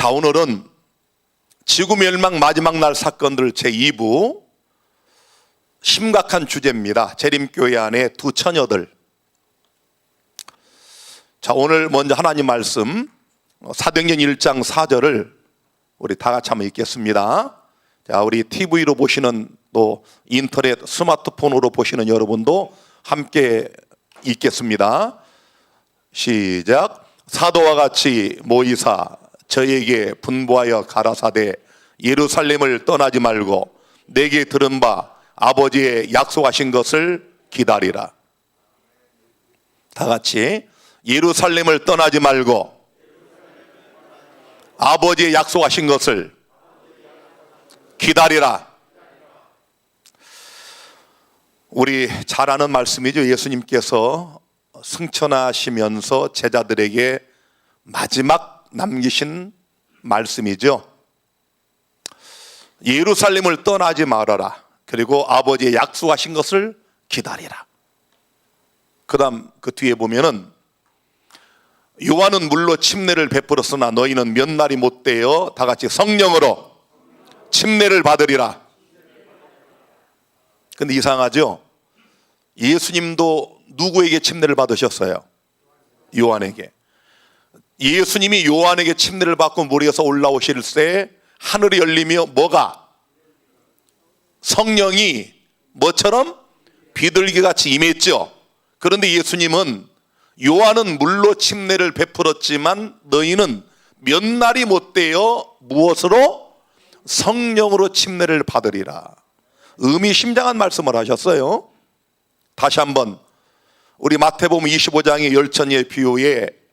자, 오늘은 지구멸망 마지막 날 사건들 제2부 심각한 주제입니다. 재림교회 안에 두 처녀들. 자, 오늘 먼저 하나님 말씀 사도행전 1장 4절을 우리 다 같이 한번 읽겠습니다. 자, 우리 TV로 보시는 또 인터넷 스마트폰으로 보시는 여러분도 함께 읽겠습니다. 시작. 사도와 같이 모이사 저에게 분부하여 가라사대 예루살렘을 떠나지 말고 내게 들은 바 아버지의 약속하신 것을 기다리라. 다 같이 예루살렘을 떠나지 말고 아버지의 약속하신 것을 기다리라. 우리 잘 아는 말씀이죠. 예수님께서 승천하시면서 제자들에게 마지막 남기신 말씀이죠. 예루살렘을 떠나지 말아라. 그리고 아버지의 약속하신 것을 기다리라. 그 다음 그 뒤에 보면은 요한은 물로 침례를 베풀었으나 너희는 몇 날이 못되어 다 같이 성령으로 침례를 받으리라. 근데 이상하죠? 예수님도 누구에게 침례를 받으셨어요? 요한에게. 예수님이 요한에게 침례를 받고 물에서 올라오실 때 하늘이 열리며 뭐가? 성령이 뭐처럼? 비둘기같이 임했죠. 그런데 예수님은 요한은 물로 침례를 베풀었지만 너희는 몇 날이 못되어 무엇으로? 성령으로 침례를 받으리라. 의미심장한 말씀을 하셨어요. 다시 한번 우리 마태복음 25장의 열처녀의 비유에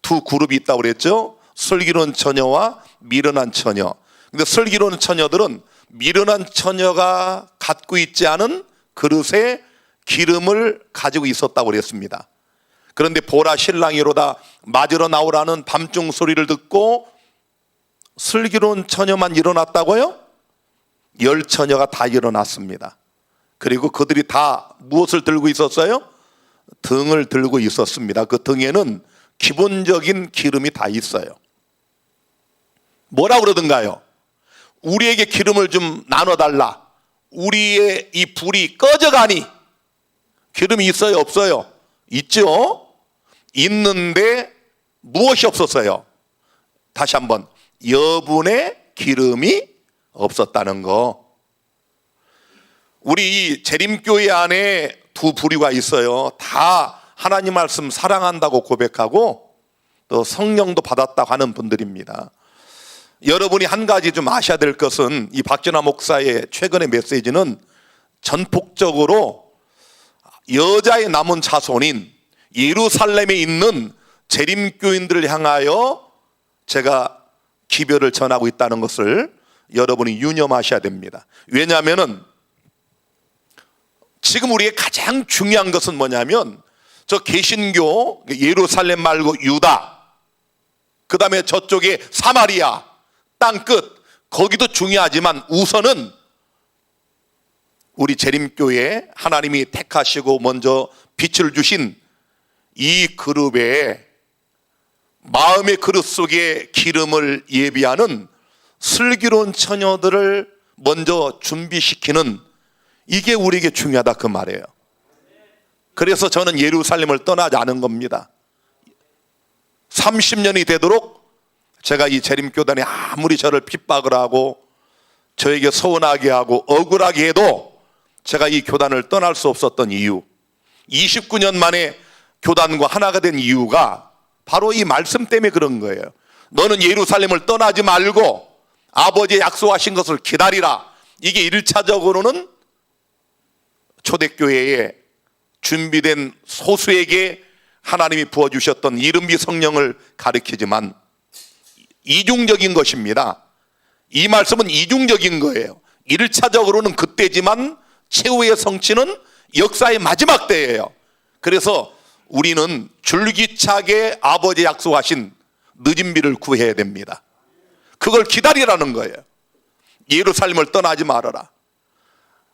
두 그룹이 있다고 그랬죠. 슬기로운 처녀와 미련한 처녀. 근데 슬기로운 처녀들은 미련한 처녀가 갖고 있지 않은 그릇에 기름을 가지고 있었다고 그랬습니다. 그런데 보라 신랑이로다 맞으러 나오라는 밤중 소리를 듣고 슬기로운 처녀만 일어났다고요? 열 처녀가 다 일어났습니다. 그리고 그들이 다 무엇을 들고 있었어요? 등을 들고 있었습니다. 그 등에는 기본적인 기름이 다 있어요. 뭐라 그러던가요? 우리에게 기름을 좀 나눠달라. 우리의 이 불이 꺼져가니. 기름이 있어요? 없어요? 있죠? 있는데 무엇이 없었어요? 다시 한번 여분의 기름이 없었다는 거. 우리 이 재림교회 안에 두 부류가 있어요. 다 하나님 말씀 사랑한다고 고백하고 또 성령도 받았다고 하는 분들입니다. 여러분이 한 가지 좀 아셔야 될 것은 이 박진아 목사의 최근의 메시지는 전폭적으로 여자의 남은 자손인 예루살렘에 있는 재림교인들을 향하여 제가 기별을 전하고 있다는 것을 여러분이 유념하셔야 됩니다. 왜냐하면은 지금 우리의 가장 중요한 것은 뭐냐면 저 개신교 예루살렘 말고 유다, 그 다음에 저쪽에 사마리아 땅끝, 거기도 중요하지만 우선은 우리 재림교회 하나님이 택하시고 먼저 빛을 주신 이 그룹에 마음의 그릇 속에 기름을 예비하는 슬기로운 처녀들을 먼저 준비시키는 이게 우리에게 중요하다 그 말이에요. 그래서 저는 예루살렘을 떠나지 않은 겁니다. 30년이 되도록 제가 이 재림교단이 아무리 저를 핍박을 하고 저에게 서운하게 하고 억울하게 해도 제가 이 교단을 떠날 수 없었던 이유, 29년 만에 교단과 하나가 된 이유가 바로 이 말씀 때문에 그런 거예요. 너는 예루살렘을 떠나지 말고 아버지의 약속하신 것을 기다리라. 이게 1차적으로는 초대교회에 준비된 소수에게 하나님이 부어주셨던 이른비 성령을 가리키지만 이중적인 것입니다. 이 말씀은 이중적인 거예요. 1차적으로는 그때지만 최후의 성취는 역사의 마지막 때예요. 그래서 우리는 줄기차게 아버지 약속하신 늦은 비를 구해야 됩니다. 그걸 기다리라는 거예요. 예루살렘을 떠나지 말아라.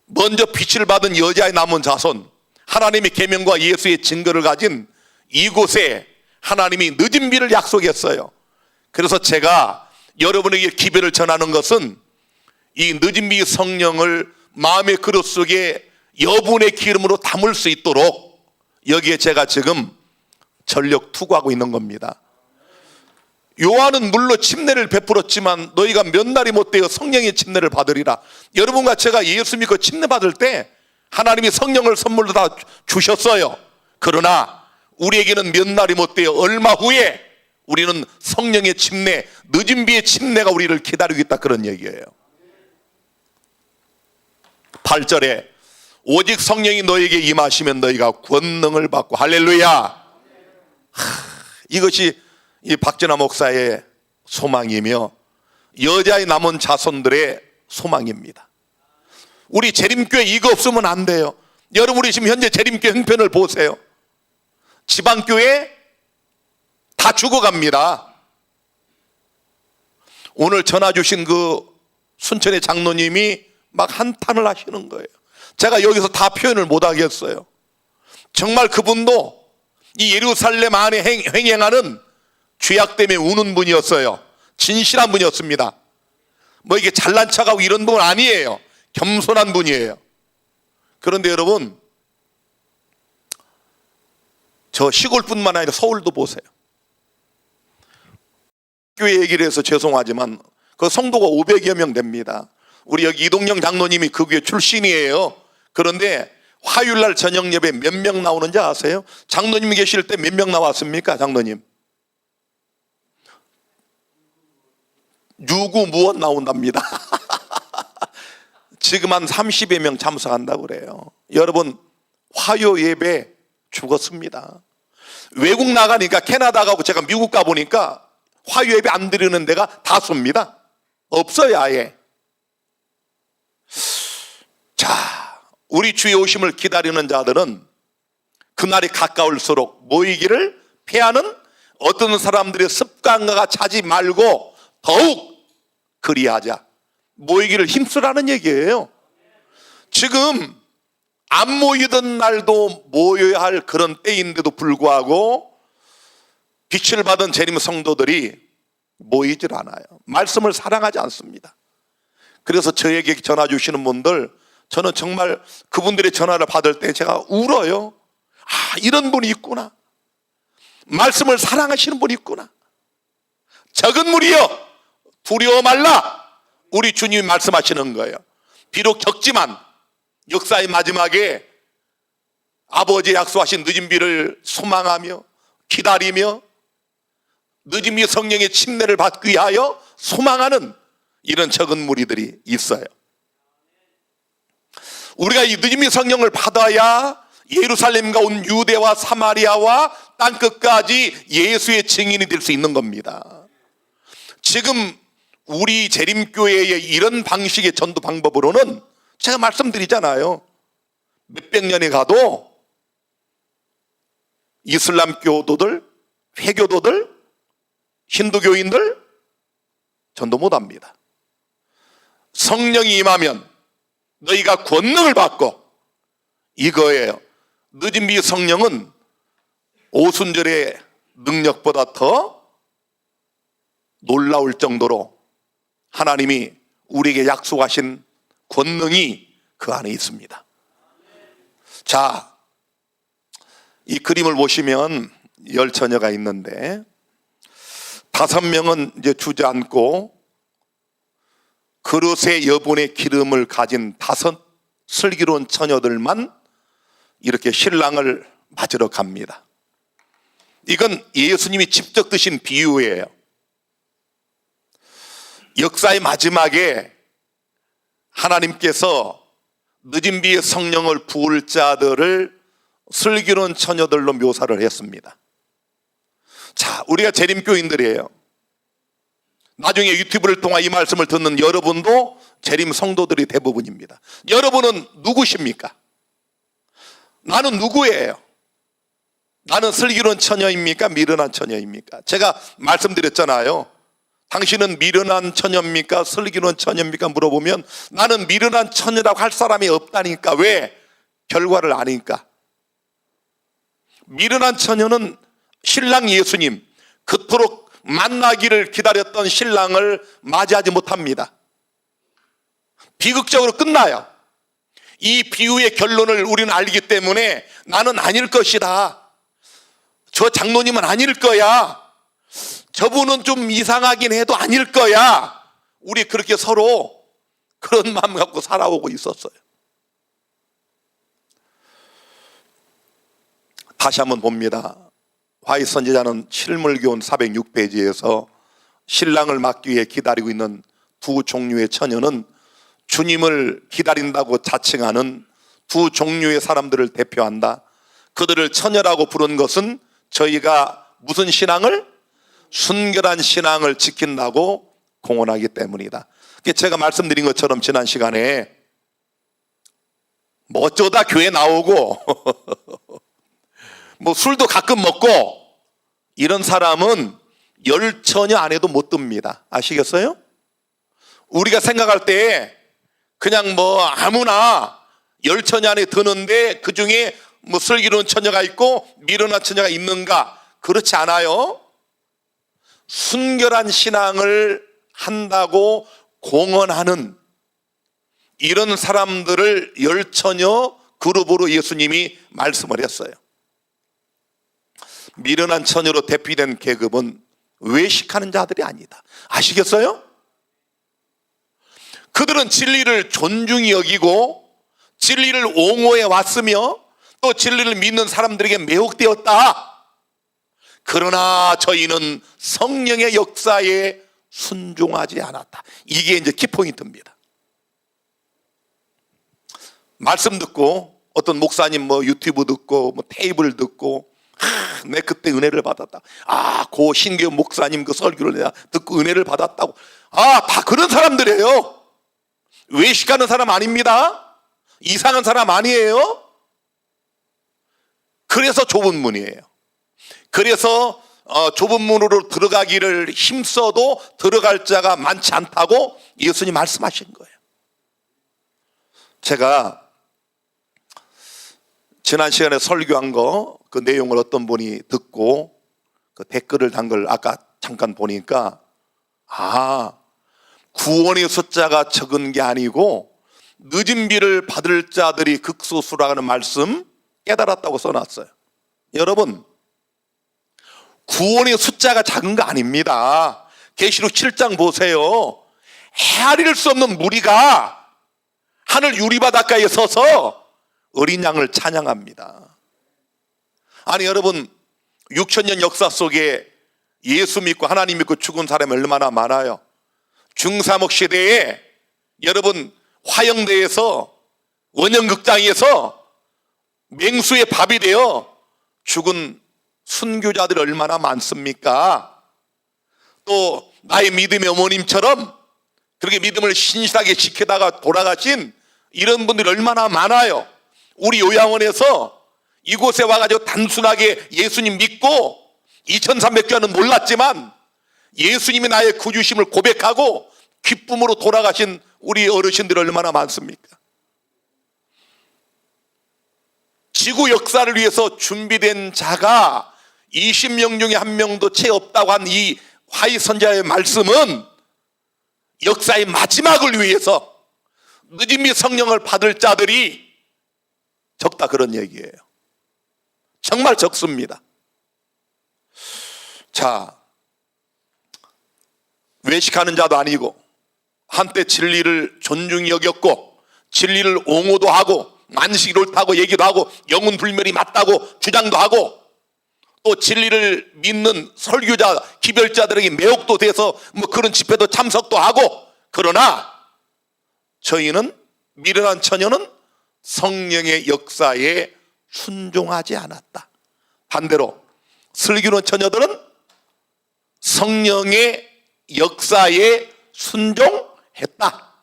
먼저 빛을 받은 여자의 남은 자손, 하나님의 계명과 예수의 증거를 가진 이곳에 하나님이 늦은 비를 약속했어요. 그래서 제가 여러분에게 기별을 전하는 것은 이 늦은 비 성령을 마음의 그릇 속에 여분의 기름으로 담을 수 있도록 여기에 제가 지금 전력 투구하고 있는 겁니다. 요한은 물로 침례를 베풀었지만 너희가 몇 날이 못되어 성령의 침례를 받으리라. 여러분과 제가 예수 믿고 침례 받을 때 하나님이 성령을 선물로 다 주셨어요. 그러나 우리에게는 몇 날이 못되어 얼마 후에 우리는 성령의 침례, 늦은 비의 침례가 우리를 기다리고 있다, 그런 얘기예요. 8절에 오직 성령이 너에게 임하시면 너희가 권능을 받고, 할렐루야. 이것이 이 박진아 목사의 소망이며 여자의 남은 자손들의 소망입니다. 우리 재림교회 이거 없으면 안 돼요. 여러분이 지금 현재 재림교회 형편을 보세요. 지방교회 다 죽어갑니다. 오늘 전화 주신 그 순천의 장로님이 막 한탄을 하시는 거예요. 제가 여기서 다 표현을 못 하겠어요. 정말 그분도 이 예루살렘 안에 횡행하는 죄악 때문에 우는 분이었어요. 진실한 분이었습니다. 뭐 이게 잘난 척하고 이런 분 아니에요. 겸손한 분이에요. 그런데 여러분, 저 시골뿐만 아니라 서울도 보세요. 교회 얘기를 해서 죄송하지만 그 성도가 500여 명 됩니다. 우리 여기 이동영 장로님이 그 교회 출신이에요. 그런데 화요일날 저녁 예배 몇 명 나오는지 아세요? 장로님이 계실 때 몇 명 나왔습니까? 장로님 유구무원 나온답니다. 지금 한 30여 명 참석한다고 그래요. 여러분, 화요 예배 죽었습니다. 외국 나가니까 캐나다 가고 제가 미국 가보니까 화요 예배 안 드리는 데가 다수입니다. 없어요, 아예. 자, 우리 주의 오심을 기다리는 자들은 그날이 가까울수록 모이기를 피하는 어떤 사람들의 습관과 차지 말고 더욱 그리하자. 모이기를 힘쓰라는 얘기예요. 지금 안 모이던 날도 모여야 할 그런 때인데도 불구하고 빛을 받은 재림 성도들이 모이질 않아요. 말씀을 사랑하지 않습니다. 그래서 저에게 전화 주시는 분들, 저는 정말 그분들의 전화를 받을 때 제가 울어요. 아, 이런 분이 있구나. 말씀을 사랑하시는 분이 있구나. 적은 무리여 두려워 말라. 우리 주님이 말씀하시는 거예요. 비록 적지만 역사의 마지막에 아버지의 약속하신 늦은 비를 소망하며 기다리며 늦은 비 성령의 침례를 받기 위하여 소망하는 이런 적은 무리들이 있어요. 우리가 이 늦은 비 성령을 받아야 예루살렘과 온 유대와 사마리아와 땅끝까지 예수의 증인이 될 수 있는 겁니다. 지금 우리 재림교회의 이런 방식의 전도 방법으로는 제가 말씀드리잖아요. 몇백 년에 가도 이슬람 교도들, 회교도들, 힌두교인들 전도 못합니다. 성령이 임하면 너희가 권능을 받고, 이거예요. 늦은 비 성령은 오순절의 능력보다 더 놀라울 정도로 하나님이 우리에게 약속하신 권능이 그 안에 있습니다. 자, 이 그림을 보시면 10처녀가 있는데 5명은 이제 주저앉고 그릇에 여분의 기름을 가진 5 슬기로운 처녀들만 이렇게 신랑을 맞으러 갑니다. 이건 예수님이 직접 드신 비유예요. 역사의 마지막에 하나님께서 늦은 비의 성령을 부을 자들을 슬기로운 처녀들로 묘사를 했습니다. 자, 우리가 재림교인들이에요. 나중에 유튜브를 통해 이 말씀을 듣는 여러분도 재림 성도들이 대부분입니다. 여러분은 누구십니까? 나는 누구예요? 나는 슬기로운 처녀입니까? 미련한 처녀입니까? 제가 말씀드렸잖아요. 당신은 미련한 처녀입니까? 슬기로운 처녀입니까? 물어보면 나는 미련한 처녀라고 할 사람이 없다니까. 왜? 결과를 아니까. 미련한 처녀는 신랑 예수님, 그토록 만나기를 기다렸던 신랑을 맞이하지 못합니다. 비극적으로 끝나요. 이 비유의 결론을 우리는 알기 때문에 나는 아닐 것이다, 저 장로님은 아닐 거야, 저분은 좀 이상하긴 해도 아닐 거야, 우리 그렇게 서로 그런 마음 갖고 살아오고 있었어요. 다시 한번 봅니다. 화이 선지자는 실물교훈 406페이지에서 신랑을 맞기 위해 기다리고 있는 두 종류의 처녀는 주님을 기다린다고 자칭하는 두 종류의 사람들을 대표한다. 그들을 처녀라고 부른 것은 저희가 무슨 신앙을? 순결한 신앙을 지킨다고 공언하기 때문이다. 제가 말씀드린 것처럼 지난 시간에 뭐 어쩌다 교회 나오고 뭐 술도 가끔 먹고 이런 사람은 열처녀 안에도 못 듭니다. 아시겠어요? 우리가 생각할 때 그냥 뭐 아무나 열처녀 안에 드는데 그 중에 뭐 슬기로운 처녀가 있고 미련한 처녀가 있는가? 그렇지 않아요. 순결한 신앙을 한다고 공언하는 이런 사람들을 열처녀 그룹으로 예수님이 말씀을 했어요. 미련한 처녀로 대표된 계급은 외식하는 자들이 아니다. 아시겠어요? 그들은 진리를 존중히 여기고 진리를 옹호해 왔으며 또 진리를 믿는 사람들에게 매혹되었다. 그러나 저희는 성령의 역사에 순종하지 않았다. 이게 이제 키포인트입니다. 말씀 듣고 어떤 목사님 뭐 유튜브 듣고 뭐 테이블 듣고 내 그때 은혜를 받았다. 고 신규 목사님 그 설교를 내가 듣고 은혜를 받았다고. 다 그런 사람들이에요. 외식하는 사람 아닙니다. 이상한 사람 아니에요. 그래서 좁은 문이에요. 그래서 좁은 문으로 들어가기를 힘써도 들어갈 자가 많지 않다고 예수님 말씀하신 거예요. 제가 지난 시간에 설교한 거 그 내용을 어떤 분이 듣고 그 댓글을 단 걸 아까 잠깐 보니까 구원의 숫자가 적은 게 아니고 늦은 비를 받을 자들이 극소수라는 말씀 깨달았다고 써놨어요. 여러분, 구원의 숫자가 작은 거 아닙니다. 계시록 7장 보세요. 헤아릴 수 없는 무리가 하늘 유리바닷가에 서서 어린 양을 찬양합니다. 아니 여러분, 6,000년 역사 속에 예수 믿고 하나님 믿고 죽은 사람이 얼마나 많아요. 중삼국 시대에 여러분 화영대에서 원형극장에서 맹수의 밥이 되어 죽은 순교자들이 얼마나 많습니까? 또 나의 믿음의 어머님처럼 그렇게 믿음을 신실하게 지키다가 돌아가신 이런 분들이 얼마나 많아요. 우리 요양원에서 이곳에 와가지고 단순하게 예수님 믿고 2300주년은 몰랐지만 예수님이 나의 구주심을 고백하고 기쁨으로 돌아가신 우리 어르신들이 얼마나 많습니까? 지구 역사를 위해서 준비된 자가 20명 중에 한 명도 채 없다고 한 이 화이 선지자의 말씀은 역사의 마지막을 위해서 늦은 비 성령을 받을 자들이 적다, 그런 얘기예요. 정말 적습니다. 자, 외식하는 자도 아니고 한때 진리를 존중히 여겼고 진리를 옹호도 하고 만식이 옳다고 얘기도 하고 영혼 불멸이 맞다고 주장도 하고 또 진리를 믿는 설교자 기별자들에게 매혹도 돼서 뭐 그런 집회도 참석도 하고, 그러나 저희는 미련한 처녀는 성령의 역사에 순종하지 않았다. 반대로 슬기로운 처녀들은 성령의 역사에 순종했다.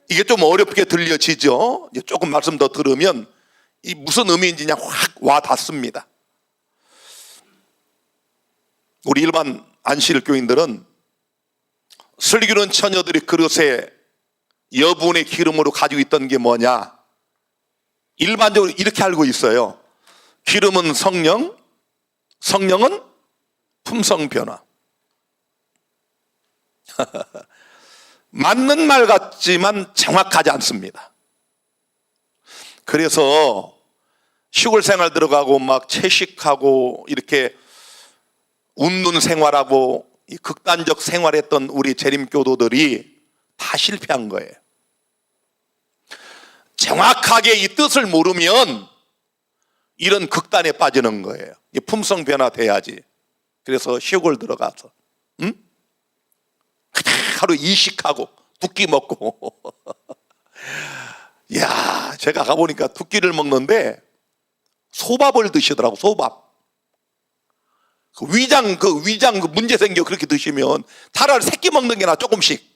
이게 좀 어렵게 들려지죠. 이제 조금 말씀 더 들으면 이 무슨 의미인지 그냥 확 와닿습니다. 우리 일반 안식일 교인들은 슬기로운 처녀들이 그릇에 여분의 기름으로 가지고 있던 게 뭐냐, 일반적으로 이렇게 알고 있어요. 기름은 성령, 성령은 품성 변화. 맞는 말 같지만 정확하지 않습니다. 그래서 시골 생활 들어가고 막 채식하고 이렇게 웃는 생활하고 이 극단적 생활했던 우리 재림교도들이 다 실패한 거예요. 정확하게 이 뜻을 모르면 이런 극단에 빠지는 거예요. 품성 변화돼야지. 그래서 시골 들어가서 그냥 하루 이식하고 두 끼 먹고 야, 제가 가보니까 두 끼를 먹는데 소밥을 드시더라고. 소밥. 위장 문제 생겨 그렇게 드시면 차라리 새끼 먹는 게 나 조금씩.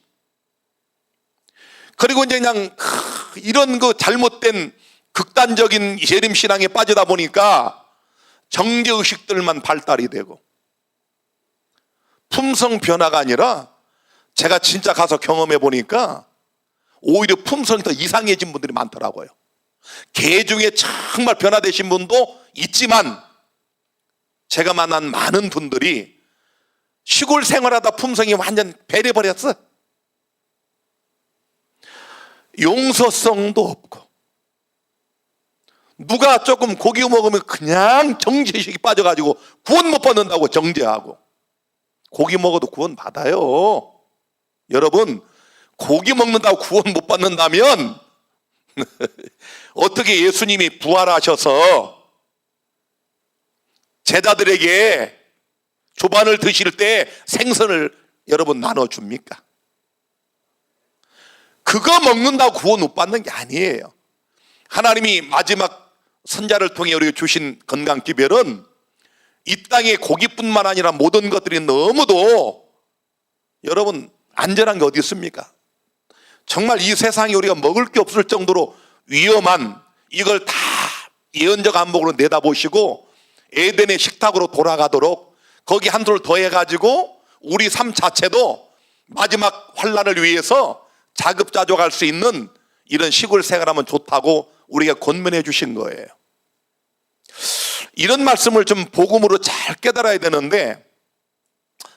그리고 이제 그냥 이런 그 잘못된 극단적인 예림 신앙에 빠지다 보니까 정죄 의식들만 발달이 되고 품성 변화가 아니라 제가 진짜 가서 경험해 보니까 오히려 품성이 더 이상해진 분들이 많더라고요. 개 중에 정말 변화되신 분도 있지만 제가 만난 많은 분들이 시골 생활하다 품성이 완전 배려버렸어. 용서성도 없고 누가 조금 고기 먹으면 그냥 정죄의식이 빠져가지고 구원 못 받는다고 정죄하고. 고기 먹어도 구원 받아요. 여러분, 고기 먹는다고 구원 못 받는다면 어떻게 예수님이 부활하셔서 제자들에게 조반을 드실 때 생선을 여러분 나눠줍니까? 그거 먹는다고 구원 못 받는 게 아니에요. 하나님이 마지막 선자를 통해 우리에게 주신 건강기별은 이 땅의 고기뿐만 아니라 모든 것들이 너무도 여러분 안전한 게 어디 있습니까? 정말 이 세상에 우리가 먹을 게 없을 정도로 위험한 이걸 다 예언적 안목으로 내다보시고 에덴의 식탁으로 돌아가도록 거기 한술 더해가지고 우리 삶 자체도 마지막 환난을 위해서 자급자족할 수 있는 이런 시골 생활하면 좋다고 우리가 권면해 주신 거예요. 이런 말씀을 좀 복음으로 잘 깨달아야 되는데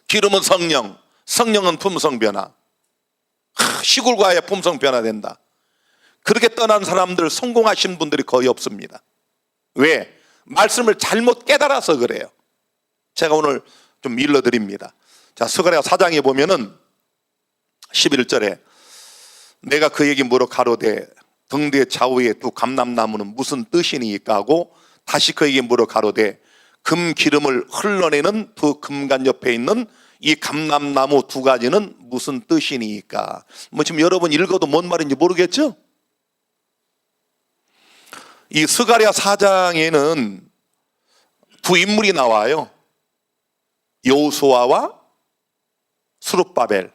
기름은 성령, 성령은 품성 변화. 시골 가야 품성 변화된다. 그렇게 떠난 사람들, 성공하신 분들이 거의 없습니다. 왜? 말씀을 잘못 깨달아서 그래요. 제가 오늘 좀 일러드립니다. 자, 스가랴 4장에 보면은 11절에 내가 그에게 물어 가로되 등대 좌우에 두 감람나무는 무슨 뜻이니까 하고 다시 그에게 물어 가로되 금 기름을 흘러내는 두 금관 옆에 있는 이 감람나무 두 가지는 무슨 뜻이니까. 뭐 지금 여러분 읽어도 뭔 말인지 모르겠죠? 이 스가랴 4장에는 두 인물이 나와요. 여호수아와 스룹바벨.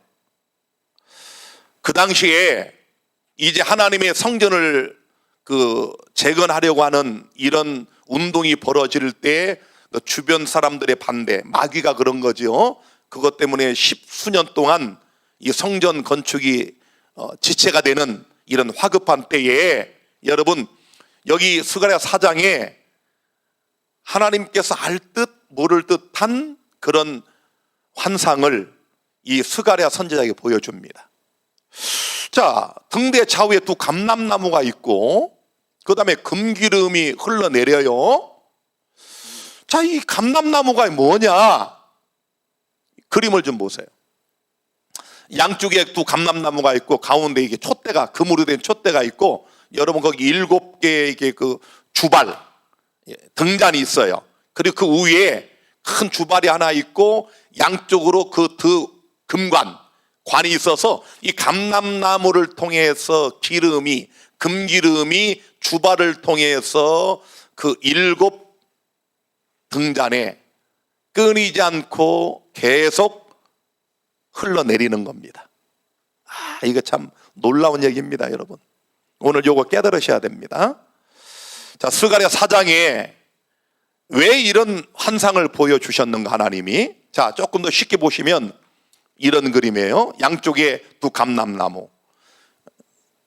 그 당시에 이제 하나님의 성전을 재건하려고 하는 이런 운동이 벌어질 때 주변 사람들의 반대, 마귀가 그런 거죠. 그것 때문에 십수년 동안 이 성전 건축이 지체가 되는 이런 화급한 때에 여러분 여기 스가랴 4장에 하나님께서 알 듯 모를 듯한 그런 환상을 이 스가랴 선지자에게 보여줍니다. 자, 등대 좌우에 두 감람나무가 있고 그 다음에 금기름이 흘러내려요. 자, 이 감람나무가 뭐냐? 그림을 좀 보세요. 양쪽에 두 감람나무가 있고 가운데 이게 촛대가 금으로 된 촛대가 있고 여러분 거기 7개의 이게 그 주발 등잔이 있어요. 그리고 그 위에 큰 주발이 하나 있고 양쪽으로 그 관이 있어서 이 감람나무를 통해서 금기름이 주발을 통해서 그 7 등잔에 끊이지 않고 계속 흘러내리는 겁니다. 이거 참 놀라운 얘기입니다, 여러분. 오늘 요거 깨달으셔야 됩니다. 자, 스가랴 4장에 왜 이런 환상을 보여주셨는가 하나님이. 자, 조금 더 쉽게 보시면 이런 그림이에요. 양쪽에 두 감람나무.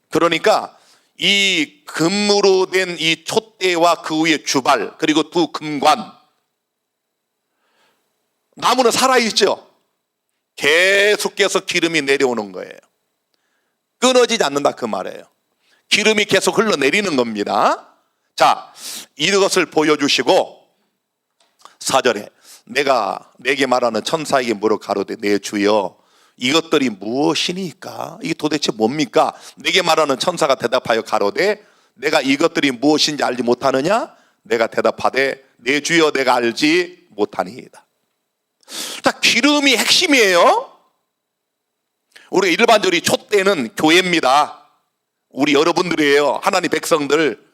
그러니까 이 금으로 된 이 촛대와 그 위에 주발 그리고 두 금관. 나무는 살아있죠. 계속해서 기름이 내려오는 거예요. 끊어지지 않는다 그 말이에요. 기름이 계속 흘러내리는 겁니다. 자, 이것을 보여주시고 4절에 내가 내게 말하는 천사에게 물어 가로되 내 주여 이것들이 무엇이니까? 이게 도대체 뭡니까? 내게 말하는 천사가 대답하여 가로되 내가 이것들이 무엇인지 알지 못하느냐? 내가 대답하되 내 주여 내가 알지 못하니이다. 자, 기름이 핵심이에요. 우리 일반적으로 촛대는 교회입니다. 우리 여러분들이에요. 하나님 백성들.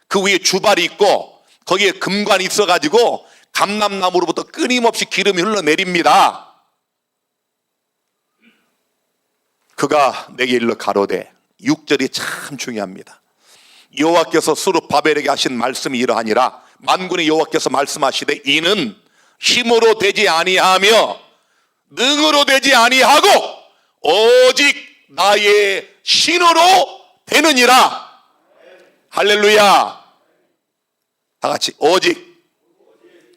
그 위에 주발이 있고 거기에 금관이 있어가지고 감람나무로부터 끊임없이 기름이 흘러내립니다. 그가 내게 일러 가로되 6절이 참 중요합니다. 여호와께서 스룹바벨에게 하신 말씀이 이러하니라. 만군의 여호와께서 말씀하시되 이는 힘으로 되지 아니하며 능으로 되지 아니하고 오직 나의 신으로 되느니라. 할렐루야. 다 같이 오직.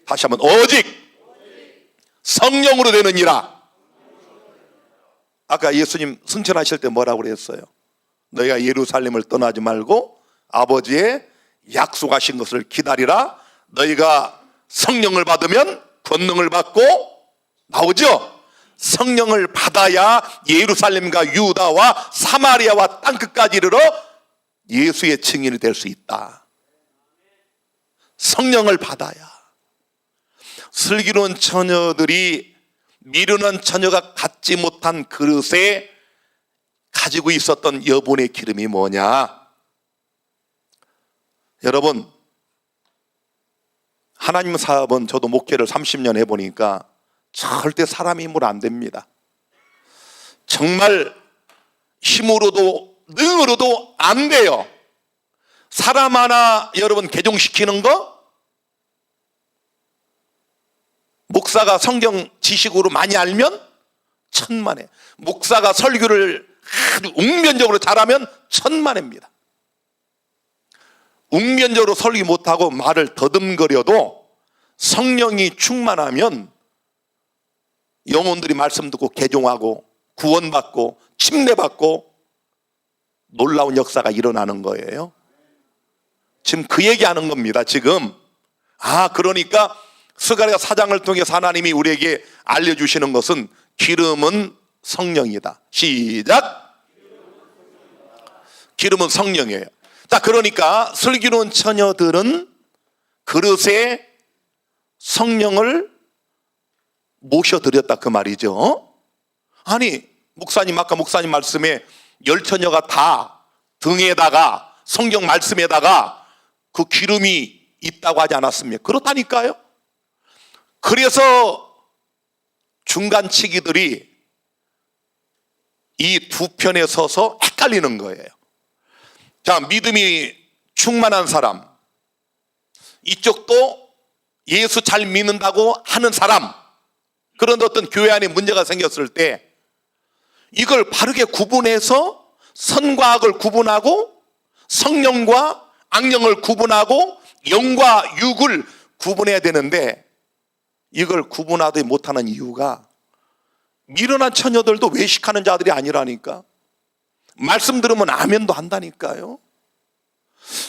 다시 한번 오직 성령으로 되느니라. 아까 예수님 승천하실 때 뭐라고 그랬어요? 너희가 예루살렘을 떠나지 말고 아버지의 약속하신 것을 기다리라. 너희가 성령을 받으면 권능을 받고 나오죠. 성령을 받아야 예루살렘과 유다와 사마리아와 땅끝까지 이르러 예수의 증인이 될 수 있다. 성령을 받아야. 슬기로운 처녀들이 미련한 처녀가 갖지 못한 그릇에 가지고 있었던 여분의 기름이 뭐냐? 여러분, 하나님 사업은 저도 목회를 30년 해보니까 절대 사람의 힘으로 안 됩니다. 정말 힘으로도 능으로도 안 돼요. 사람 하나 여러분 개종시키는 거, 목사가 성경 지식으로 많이 알면 천만에, 목사가 설교를 아주 웅변적으로 잘하면 천만입니다. 웅변적으로 설교 못하고 말을 더듬거려도 성령이 충만하면 영혼들이 말씀 듣고 개종하고 구원받고 침례받고 놀라운 역사가 일어나는 거예요. 지금 그 얘기하는 겁니다. 지금 그러니까 스가랴 4장을 통해서 하나님이 우리에게 알려주시는 것은 기름은 성령이다. 시작. 기름은 성령이에요. 자, 그러니까 슬기로운 처녀들은 그릇에 성령을 모셔드렸다 그 말이죠. 아니, 목사님 아까 목사님 말씀에 10처녀가 다 등에다가 성경 말씀에다가 그 기름이 있다고 하지 않았습니까? 그렇다니까요. 그래서 중간치기들이 이 두 편에 서서 헷갈리는 거예요. 자, 믿음이 충만한 사람, 이쪽도 예수 잘 믿는다고 하는 사람, 그런데 어떤 교회 안에 문제가 생겼을 때 이걸 바르게 구분해서 선과 악을 구분하고 성령과 악령을 구분하고 영과 육을 구분해야 되는데 이걸 구분하지 못하는 이유가 미련한 처녀들도 외식하는 자들이 아니라니까. 말씀 들으면 아멘도 한다니까요.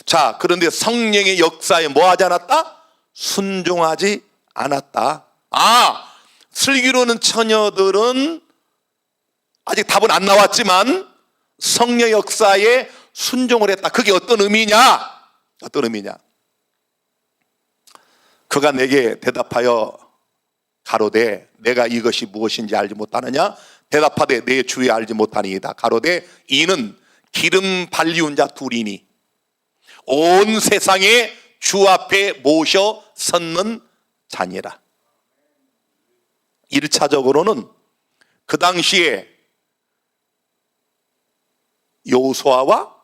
자, 그런데 성령의 역사에 뭐 하지 않았다? 순종하지 않았다. 슬기로운 처녀들은 아직 답은 안 나왔지만 성령 역사에 순종을 했다. 그게 어떤 의미냐? 어떤 의미냐? 그가 내게 대답하여 가로되 내가 이것이 무엇인지 알지 못하느냐? 대답하되 내 주에 알지 못하니이다. 가로되 이는 기름 발리운 자 둘이니 온 세상에 주 앞에 모셔 섰는 자니라. 1차적으로는 그 당시에 여호수아와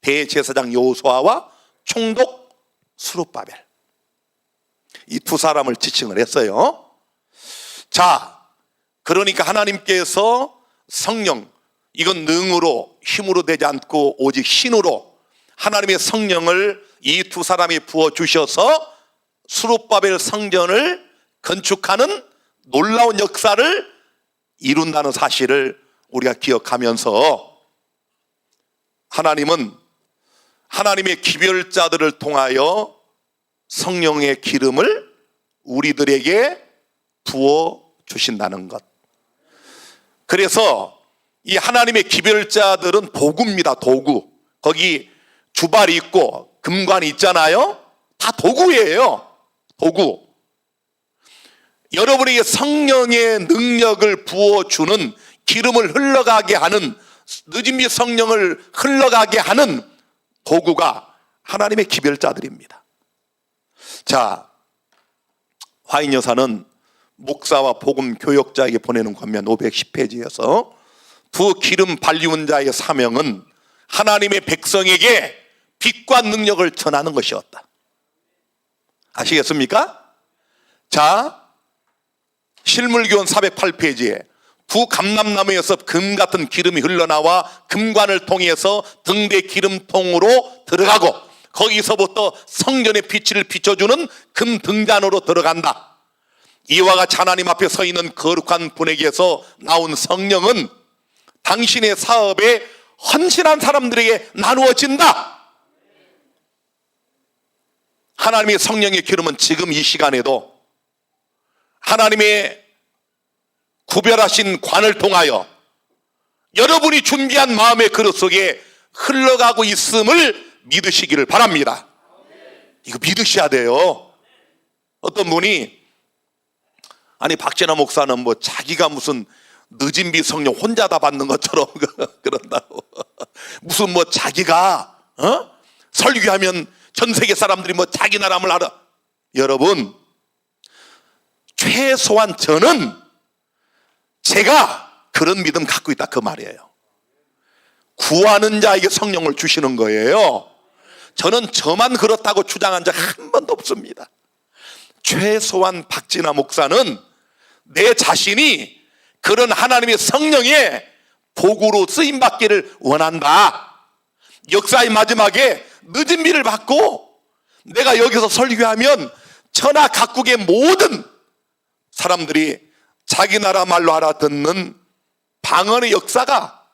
대제사장 여호수아와 총독 스룹바벨, 이 두 사람을 지칭을 했어요. 자, 그러니까 하나님께서 성령, 이건 능으로 힘으로 되지 않고 오직 신으로 하나님의 성령을 이 두 사람이 부어주셔서 스룹바벨 성전을 건축하는 놀라운 역사를 이룬다는 사실을 우리가 기억하면서 하나님은 하나님의 기별자들을 통하여 성령의 기름을 우리들에게 부어 주신다는 것. 그래서 이 하나님의 기별자들은 도구입니다. 도구. 거기 주발이 있고 금관이 있잖아요. 다 도구예요. 도구. 여러분에게 성령의 능력을 부어주는, 기름을 흘러가게 하는, 늦은비 성령을 흘러가게 하는 도구가 하나님의 기별자들입니다. 자, 화인 여사는 목사와 복음 교역자에게 보내는 권면 510페이지에서 두 기름 발리운 자의 사명은 하나님의 백성에게 빛과 능력을 전하는 것이었다. 아시겠습니까? 자, 실물교훈 408페이지에 두 감람나무에서 금 같은 기름이 흘러나와 금관을 통해서 등대 기름통으로 들어가고 거기서부터 성전의 빛을 비춰주는 금 등잔으로 들어간다. 이와 같이 하나님 앞에 서 있는 거룩한 분에게서 나온 성령은 당신의 사업에 헌신한 사람들에게 나누어진다. 하나님의 성령의 기름은 지금 이 시간에도 하나님의 구별하신 관을 통하여 여러분이 준비한 마음의 그릇 속에 흘러가고 있음을 믿으시기를 바랍니다. 이거 믿으셔야 돼요. 어떤 분이 아니 박진아 목사는 뭐 자기가 무슨 늦은비 성령 혼자 다 받는 것처럼 그런다고 무슨 뭐 자기가 설교하면 전 세계 사람들이 뭐 자기 나라를 알아. 여러분, 최소한 저는 제가 그런 믿음 갖고 있다 그 말이에요. 구하는 자에게 성령을 주시는 거예요. 저는 저만 그렇다고 주장한 적 한 번도 없습니다. 최소한 박진아 목사는 내 자신이 그런 하나님의 성령의 도구로 쓰임받기를 원한다. 역사의 마지막에 늦은 비를 받고 내가 여기서 설교하면 천하 각국의 모든 사람들이 자기 나라 말로 알아듣는 방언의 역사가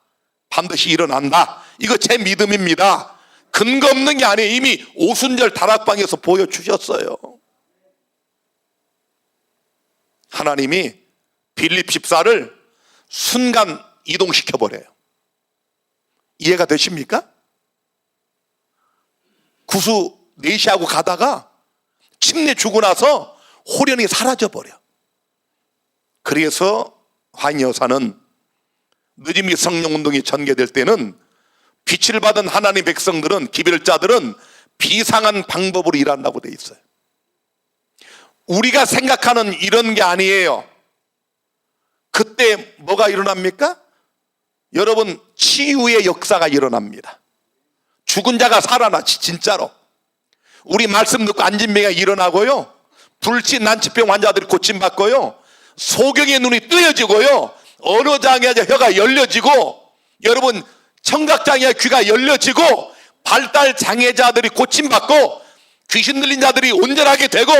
반드시 일어난다. 이거 제 믿음입니다. 근거 없는 게 아니에요. 이미 오순절 다락방에서 보여주셨어요. 하나님이 빌립 집사를 순간 이동시켜버려요. 이해가 되십니까? 구수 내시하고 가다가 침례 주고 나서 호련히 사라져버려. 그래서 화인 여사는 늦은비 성령운동이 전개될 때는 빛을 받은 하나님 백성들은, 기별자들은 비상한 방법으로 일한다고 돼 있어요. 우리가 생각하는 이런 게 아니에요. 그때 뭐가 일어납니까? 여러분, 치유의 역사가 일어납니다. 죽은 자가 살아나지, 진짜로. 우리 말씀 듣고 안진병이 일어나고요, 불치 난치병 환자들이 고침받고요, 소경의 눈이 뜨여지고요, 언어장애 혀가 열려지고, 여러분 청각장애 귀가 열려지고, 발달장애자들이 고침받고, 귀신 들린 자들이 온전하게 되고,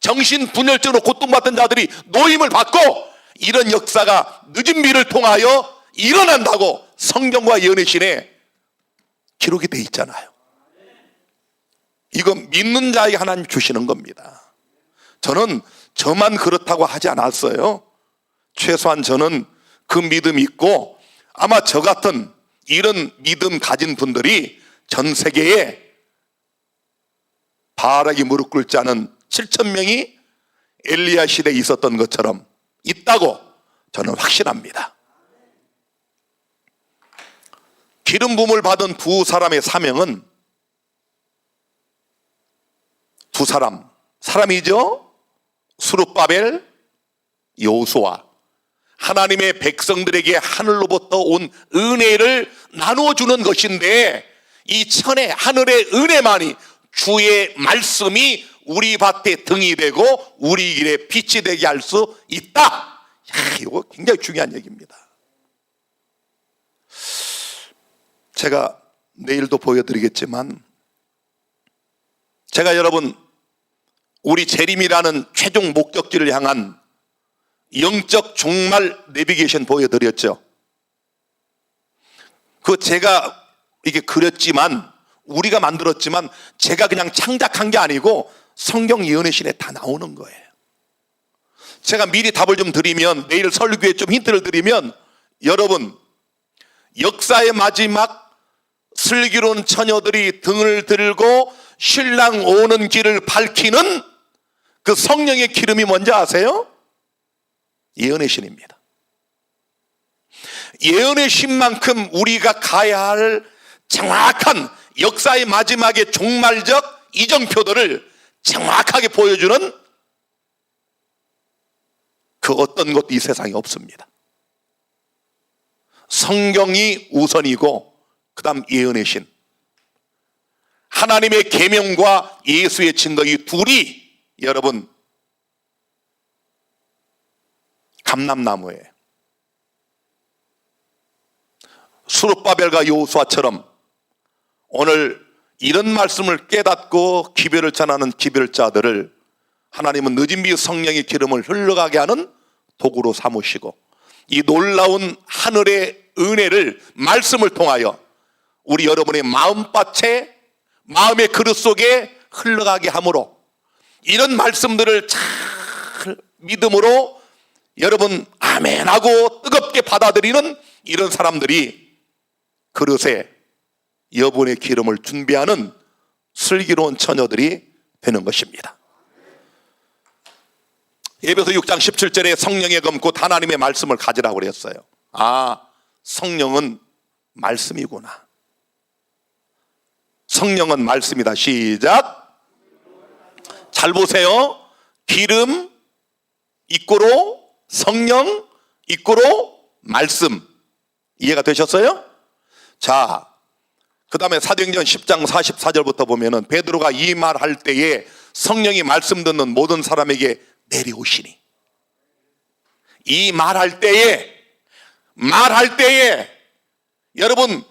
정신분열증으로 고통받던 자들이 노임을 받고, 이런 역사가 늦은 비를 통하여 일어난다고 성경과 예언의 기록이 돼 있잖아요. 이거 믿는 자에게 하나님 주시는 겁니다. 저는 저만 그렇다고 하지 않았어요. 최소한 저는 그 믿음이 있고, 아마 저 같은 이런 믿음 가진 분들이 전 세계에 바알에게 무릎 꿇지 않은 7,000명이 엘리야 시대에 있었던 것처럼 있다고 저는 확신합니다. 기름 부음을 받은 두 사람의 사명은 두 사람이죠. 스룹바벨, 여호수아. 하나님의 백성들에게 하늘로부터 온 은혜를 나누어주는 것인데, 이 천의 하늘의 은혜만이, 주의 말씀이 우리 밭에 등이 되고 우리 길에 빛이 되게 할 수 있다. 이거 굉장히 중요한 얘기입니다. 제가 내일도 보여드리겠지만, 제가 여러분 우리 재림이라는 최종 목적지를 향한 영적 종말 내비게이션 보여드렸죠. 그 제가 이게 그렸지만, 우리가 만들었지만 제가 그냥 창작한 게 아니고 성경 예언의 신에 다 나오는 거예요. 제가 미리 답을 좀 드리면, 내일 설교에 좀 힌트를 드리면, 여러분, 역사의 마지막 슬기로운 처녀들이 등을 들고 신랑 오는 길을 밝히는 그 성령의 기름이 뭔지 아세요? 예언의 신입니다. 예언의 신만큼 우리가 가야 할 정확한 역사의 마지막의 종말적 이정표들을 정확하게 보여주는 그 어떤 것도 이 세상에 없습니다. 성경이 우선이고 그 다음 예언의 신, 하나님의 계명과 예수의 증거, 이 둘이 여러분 감람나무예요. 스룹바벨과 여호수아처럼 오늘 이런 말씀을 깨닫고 기별을 전하는 기별자들을 하나님은 늦은 비 성령의 기름을 흘러가게 하는 도구로 삼으시고, 이 놀라운 하늘의 은혜를 말씀을 통하여 우리 여러분의 마음밭에, 마음의 그릇 속에 흘러가게 함으로, 이런 말씀들을 잘 믿음으로 여러분 아멘하고 뜨겁게 받아들이는 이런 사람들이 그릇에 여분의 기름을 준비하는 슬기로운 처녀들이 되는 것입니다. 에베소 6장 17절에 성령의 검 곧 하나님의 말씀을 가지라고 그랬어요. 아, 성령은 말씀이구나. 성령은 말씀이다. 시작. 잘 보세요. 기름 이꼬로 성령 이꼬로 말씀. 이해가 되셨어요? 자, 그 다음에 사도행전 10장 44절부터 보면은 베드로가 이 말할 때에 성령이 말씀 듣는 모든 사람에게 내려오시니, 이 말할 때에 여러분,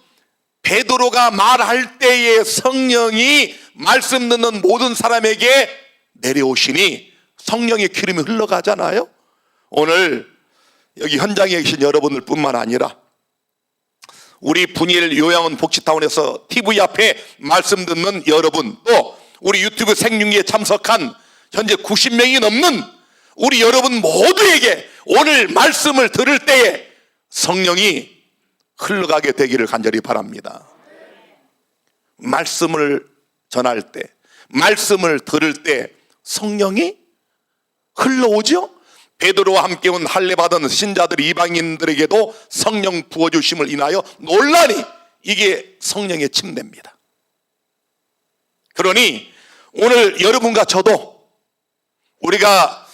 베드로가 말할 때에 성령이 말씀 듣는 모든 사람에게 내려오시니, 성령의 기름이 흘러가잖아요. 오늘 여기 현장에 계신 여러분들 뿐만 아니라 우리 분일 요양원 복지타운에서 TV 앞에 말씀 듣는 여러분, 또 우리 유튜브 생중계에 참석한 현재 90명이 넘는 우리 여러분 모두에게 오늘 말씀을 들을 때에 성령이 흘러가게 되기를 간절히 바랍니다. 말씀을 전할 때, 말씀을 들을 때 성령이 흘러오죠. 베드로와 함께 온 할례 받은 신자들 이방인들에게도 성령 부어주심을 인하여 논란이, 이게 성령의 침례입니다. 그러니 오늘 여러분과 저도 우리가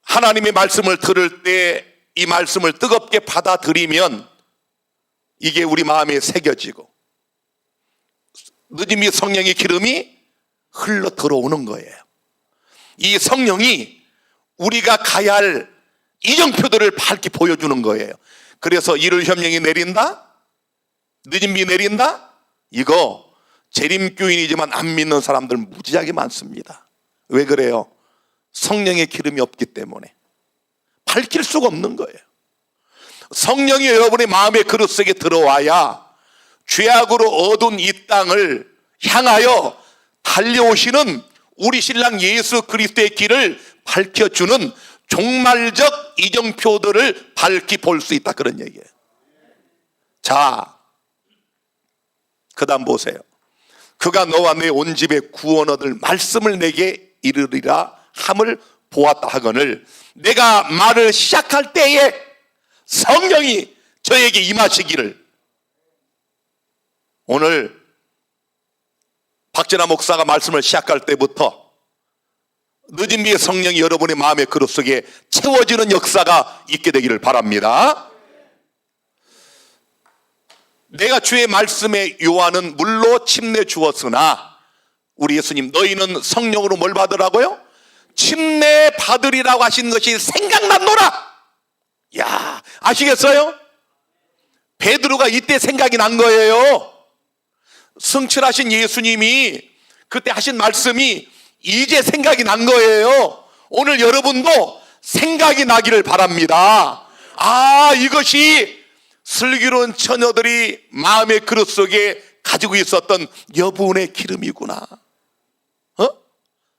하나님의 말씀을 들을 때 이 말씀을 뜨겁게 받아들이면 이게 우리 마음에 새겨지고 늦은 비 성령의 기름이 흘러 들어오는 거예요. 이 성령이 우리가 가야 할 이정표들을 밝게 보여주는 거예요. 그래서 이를 현명히 내린다, 늦은 비 내린다, 이거 재림교인이지만 안 믿는 사람들 무지하게 많습니다. 왜 그래요? 성령의 기름이 없기 때문에 밝힐 수가 없는 거예요. 성령이 여러분의 마음의 그릇 속에 들어와야 죄악으로 어두운 이 땅을 향하여 달려오시는 우리 신랑 예수 그리스도의 길을 밝혀주는 종말적 이정표들을 밝히 볼 수 있다, 그런 얘기예요. 자, 그 다음 보세요. 그가 너와 내 온 집에 구원 얻을 말씀을 내게 이르리라 함을 보았다 하거늘, 내가 말을 시작할 때에 성령이 저에게 임하시기를. 오늘 박진아 목사가 말씀을 시작할 때부터 늦은 비의 성령이 여러분의 마음의 그릇 속에 채워지는 역사가 있게 되기를 바랍니다. 내가 주의 말씀에 요한은 물로 침례 주었으나, 우리 예수님 너희는 성령으로 뭘 받으라고요? 침례 받으리라고 하신 것이 생각났노라. 야, 아시겠어요? 베드로가 이때 생각이 난 거예요. 승천하신 예수님이 그때 하신 말씀이 이제 생각이 난 거예요. 오늘 여러분도 생각이 나기를 바랍니다. 아, 이것이 슬기로운 처녀들이 마음의 그릇 속에 가지고 있었던 여분의 기름이구나.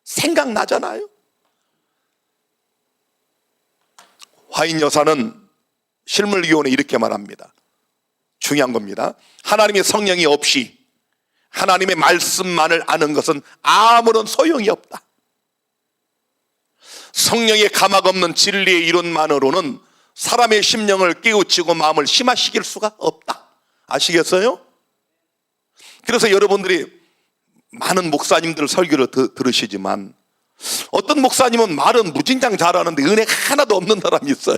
생각나잖아요. 화인 여사는 실물기원에 이렇게 말합니다. 중요한 겁니다. 하나님의 성령이 없이 하나님의 말씀만을 아는 것은 아무런 소용이 없다. 성령의 감학 없는 진리의 이론만으로는 사람의 심령을 깨우치고 마음을 심화시킬 수가 없다. 아시겠어요? 그래서 여러분들이 많은 목사님들 설교를 들으시지만 어떤 목사님은 말은 무진장 잘하는데 은혜가 하나도 없는 사람이 있어요.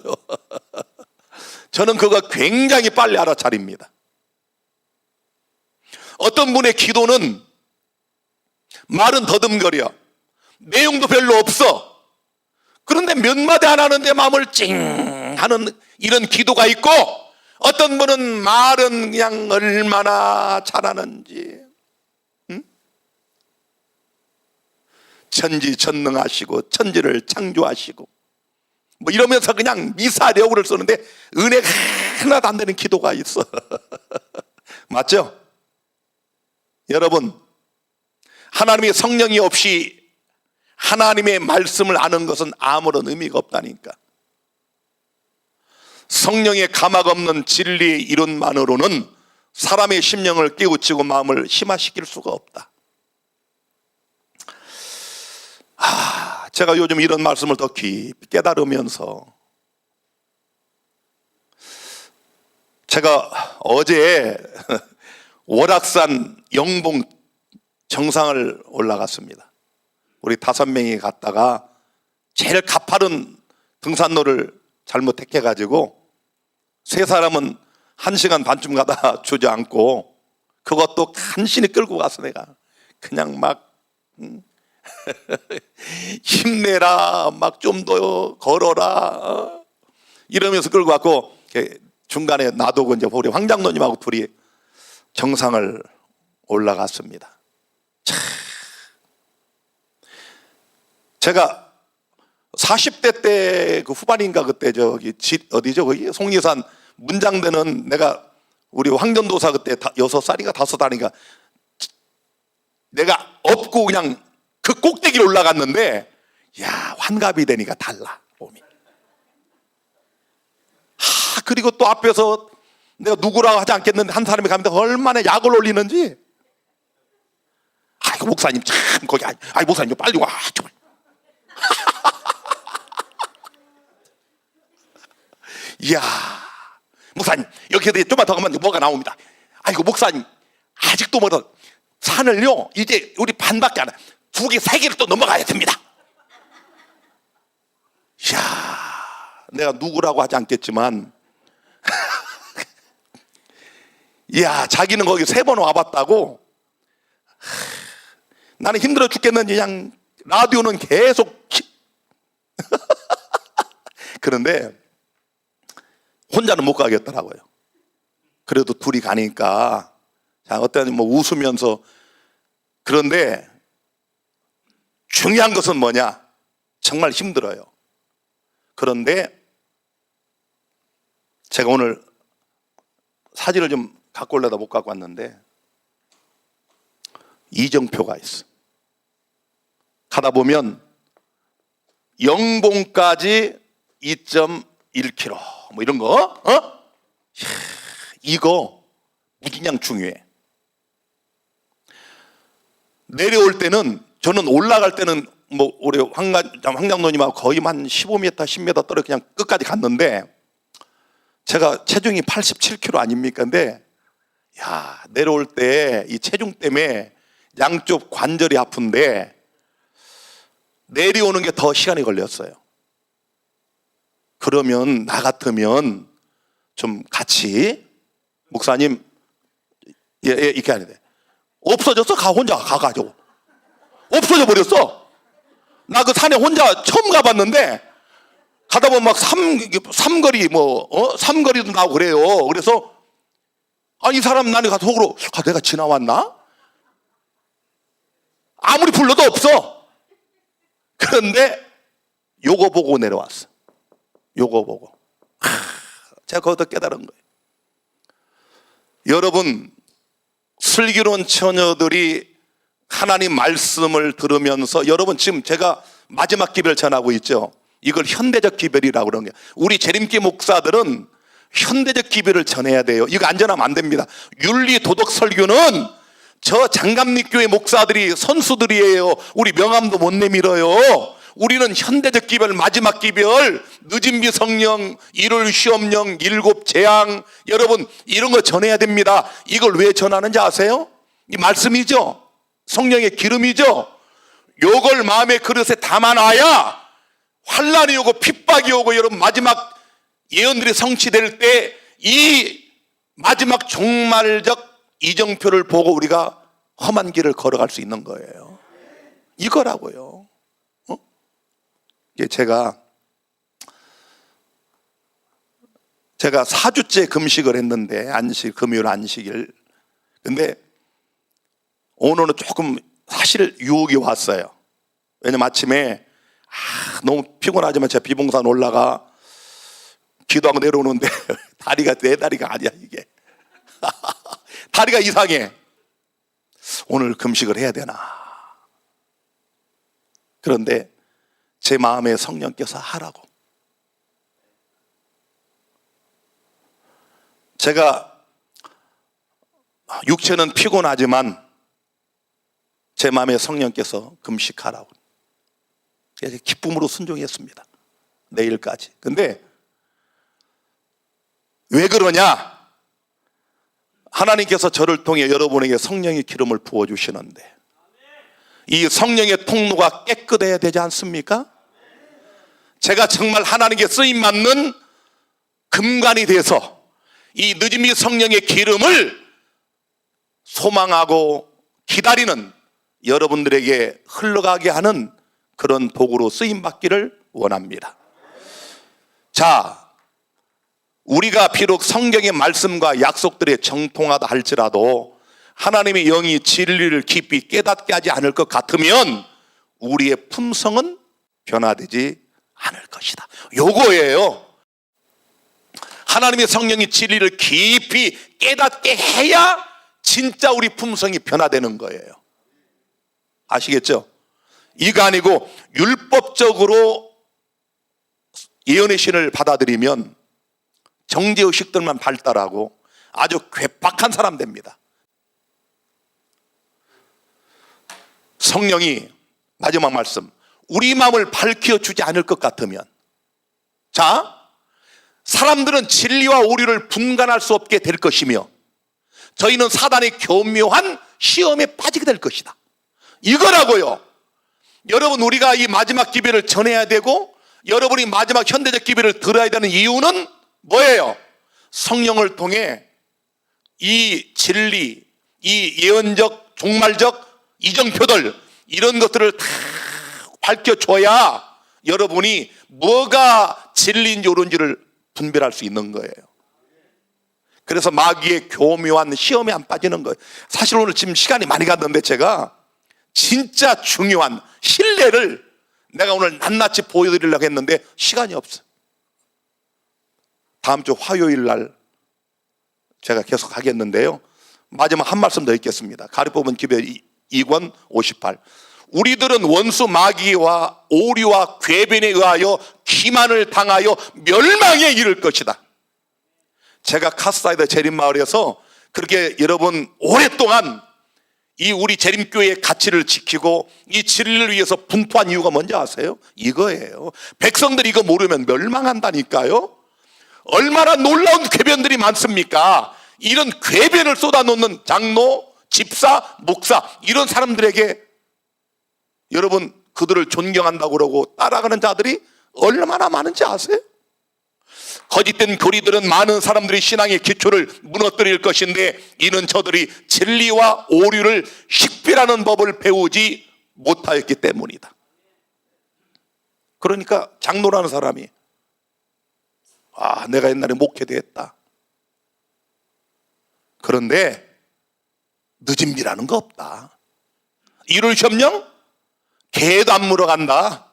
저는 그거 굉장히 빨리 알아차립니다. 어떤 분의 기도는 말은 더듬거려, 내용도 별로 없어. 그런데 몇 마디 안 하는데 마음을 찡 하는 이런 기도가 있고, 어떤 분은 말은 그냥 얼마나 잘하는지, 천지전능하시고 천지를 창조하시고 뭐 이러면서 그냥 미사려구를 쓰는데 은혜가 하나도 안 되는 기도가 있어. 맞죠? 여러분, 하나님의 성령이 없이 하나님의 말씀을 아는 것은 아무런 의미가 없다니까. 성령의 감학 없는 진리의 이론만으로는 사람의 심령을 깨우치고 마음을 심화시킬 수가 없다. 제가 요즘 이런 말씀을 더 깊이 깨달으면서, 제가 어제 월악산 영봉 정상을 올라갔습니다. 우리 5명이 갔다가 제일 가파른 등산로를 잘못 택해가지고 3사람은 1시간 반쯤 가다 주저앉고, 그것도 간신히 끌고 가서 내가 그냥 막 힘내라, 막 좀 더 걸어라 이러면서 끌고 갔고, 중간에 놔두고 이제 우리 황 장로님하고 둘이 정상을 올라갔습니다. 제가 40대 때 그 후반인가 그때 저기 어디죠 거기 속리산 문장대는, 내가 우리 황전도사 그때 6살인가 5살인가 내가 업고 그냥 그 꼭대기를 올라갔는데, 야, 환갑이 되니까 달라 몸이. 그리고 또 앞에서 내가 누구라고 하지 않겠는데 한 사람이 가는데 얼마나 약을 올리는지. 아이고 목사님 참 거기, 아이 목사님 빨리 와 정말. 이야, 목사님 여기 좀만 더 가면 뭐가 나옵니다. 아이고 목사님 아직도 멀어. 산을요 이제 우리 반밖에 안 해. 2개, 3개를 또 넘어가야 됩니다. 이야, 내가 누구라고 하지 않겠지만 이야, 자기는 거기 3번 와봤다고. 나는 힘들어 죽겠는지 그냥 라디오는 계속 그런데 혼자는 못 가겠더라고요. 그래도 둘이 가니까 어떤 뭐 웃으면서. 그런데 중요한 것은 뭐냐? 정말 힘들어요. 그런데 제가 오늘 사진을 좀 갖고 올려다 못 갖고 왔는데, 이정표가 있어. 가다 보면 영봉까지 2.1km 뭐 이런 거, 이거 무진장 중요해. 내려올 때는, 저는 올라갈 때는 뭐 우리 황장로님하고 거의 한 15m, 10m 떨어 그냥 끝까지 갔는데, 제가 체중이 87kg 아닙니까? 근데 야, 내려올 때 이 체중 때문에 양쪽 관절이 아픈데 내려오는 게 더 시간이 걸렸어요. 그러면 나 같으면 좀 같이, 목사님 이렇게 하는데 없어졌어? 혼자 가가지고 없어져 버렸어. 나 그 산에 혼자 처음 가봤는데 가다 보면 막 삼거리 삼거리도 나오고 그래요. 그래서 이 사람 나는 가서 속으로 내가 지나왔나? 아무리 불러도 없어. 그런데 요거 보고 내려왔어. 요거 보고 제가 거기서 깨달은 거예요. 여러분, 슬기로운 처녀들이 하나님 말씀을 들으면서, 여러분 지금 제가 마지막 기별을 전하고 있죠. 이걸 현대적 기별이라고 그러는 거예요. 우리 재림교 목사들은 현대적 기별을 전해야 돼요. 이거 안 전하면 안 됩니다. 윤리 도덕 설교는 저 장감리교회 목사들이 선수들이에요. 우리 명함도 못 내밀어요. 우리는 현대적 기별, 마지막 기별, 늦은 비 성령, 일월 시험령, 일곱 재앙, 여러분 이런 거 전해야 됩니다. 이걸 왜 전하는지 아세요? 이 말씀이죠. 성령의 기름이죠. 요걸 마음의 그릇에 담아놔야 환난이 오고 핍박이 오고, 여러분 마지막 예언들이 성취될 때 이 마지막 종말적 이정표를 보고 우리가 험한 길을 걸어갈 수 있는 거예요. 이거라고요. 제가 4주째 금식을 했는데, 금요일 안식일. 근데 오늘은 조금 사실 유혹이 왔어요. 왜냐면 아침에 너무 피곤하지만 제가 비봉산 올라가 기도하고 내려오는데 내 다리가 아니야 이게. 다리가 이상해. 오늘 금식을 해야 되나. 그런데 제 마음에 성령께서 하라고. 제가 육체는 피곤하지만 제 마음에 성령께서 금식하라고. 그래서 기쁨으로 순종했습니다. 내일까지. 근데 왜 그러냐? 하나님께서 저를 통해 여러분에게 성령의 기름을 부어주시는데 이 성령의 통로가 깨끗해야 되지 않습니까? 제가 정말 하나님께 쓰임받는 금관이 돼서 이 늦음이 성령의 기름을 소망하고 기다리는 여러분들에게 흘러가게 하는 그런 도구로 쓰임받기를 원합니다. 자, 우리가 비록 성경의 말씀과 약속들에 정통하다 할지라도 하나님의 영이 진리를 깊이 깨닫게 하지 않을 것 같으면 우리의 품성은 변화되지 않을 것이다. 요거예요. 하나님의 성령이 진리를 깊이 깨닫게 해야 진짜 우리 품성이 변화되는 거예요. 아시겠죠? 이거 아니고 율법적으로 예언의 신을 받아들이면 정죄의식들만 발달하고 아주 괴팍한 사람 됩니다. 성령이 마지막 말씀, 우리 마음을 밝혀주지 않을 것 같으면, 자, 사람들은 진리와 오류를 분간할 수 없게 될 것이며 저희는 사단의 교묘한 시험에 빠지게 될 것이다. 이거라고요. 여러분, 우리가 이 마지막 기별을 전해야 되고 여러분이 마지막 현대적 기별을 들어야 되는 이유는 뭐예요? 성령을 통해 이 진리, 이 예언적, 종말적 이정표들, 이런 것들을 다 밝혀줘야 여러분이 뭐가 진리인지 옳은지를 분별할 수 있는 거예요. 그래서 마귀의 교묘한 시험에 안 빠지는 거예요. 사실 오늘 지금 시간이 많이 갔는데 제가 진짜 중요한 신뢰를 내가 오늘 낱낱이 보여드리려고 했는데 시간이 없어요. 다음 주 화요일 날 제가 계속 하겠는데요, 마지막 한 말씀 더 읽겠습니다. 가리뽑은 기별 2권 58. 우리들은 원수 마귀와 오류와 궤변에 의하여 기만을 당하여 멸망에 이를 것이다. 제가 카스타이드 재림마을에서 그렇게 여러분 오랫동안 이 우리 재림교회의 가치를 지키고 이 진리를 위해서 분투한 이유가 뭔지 아세요? 이거예요. 백성들이 이거 모르면 멸망한다니까요. 얼마나 놀라운 궤변들이 많습니까? 이런 궤변을 쏟아놓는 장로, 집사, 목사, 이런 사람들에게 여러분 그들을 존경한다고 그러고 따라가는 자들이 얼마나 많은지 아세요? 거짓된 교리들은 많은 사람들의 신앙의 기초를 무너뜨릴 것인데 이는 저들이 진리와 오류를 식별하는 법을 배우지 못하였기 때문이다. 그러니까 장로라는 사람이 내가 옛날에 목회도 했다. 그런데 늦음이라는 거 없다. 일월 시험령 개도 안 물어간다.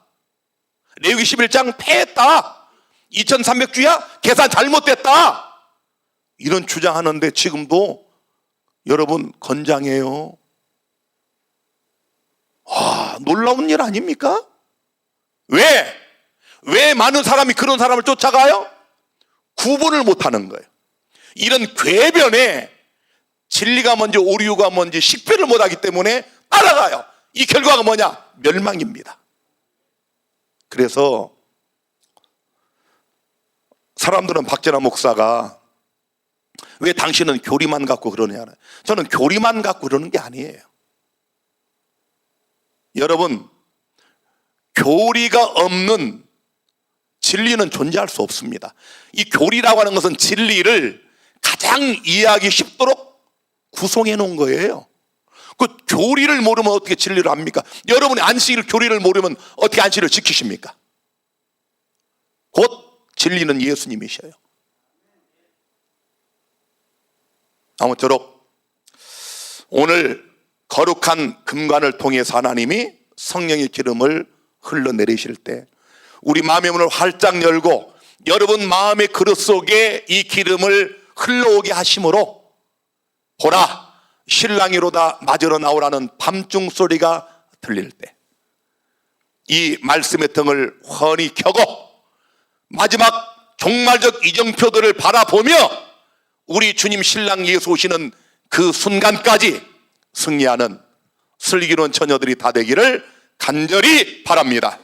레위기 11장 패했다. 2300주야? 계산 잘못됐다. 이런 주장하는데 지금도 여러분 건장해요. 와, 놀라운 일 아닙니까? 왜 많은 사람이 그런 사람을 쫓아가요? 구분을 못하는 거예요. 이런 궤변에 진리가 뭔지 오류가 뭔지 식별을 못하기 때문에 따라가요. 이 결과가 뭐냐? 멸망입니다. 그래서 사람들은 박재남 목사가 왜 당신은 교리만 갖고 그러냐? 저는 교리만 갖고 그러는 게 아니에요. 여러분, 교리가 없는 진리는 존재할 수 없습니다. 이 교리라고 하는 것은 진리를 가장 이해하기 쉽도록 구성해 놓은 거예요. 그 교리를 모르면 어떻게 진리를 압니까? 여러분이 안식일 교리를 모르면 어떻게 안식일을 지키십니까? 곧 진리는 예수님이셔요. 아무쪼록 오늘 거룩한 금관을 통해서 하나님이 성령의 기름을 흘러내리실 때 우리 마음의 문을 활짝 열고 여러분 마음의 그릇 속에 이 기름을 흘러오게 하심으로 보라 신랑이로다 맞으러 나오라는 밤중 소리가 들릴 때 이 말씀의 등을 훤히 켜고 마지막 종말적 이정표들을 바라보며 우리 주님 신랑 예수 오시는 그 순간까지 승리하는 슬기로운 처녀들이 다 되기를 간절히 바랍니다.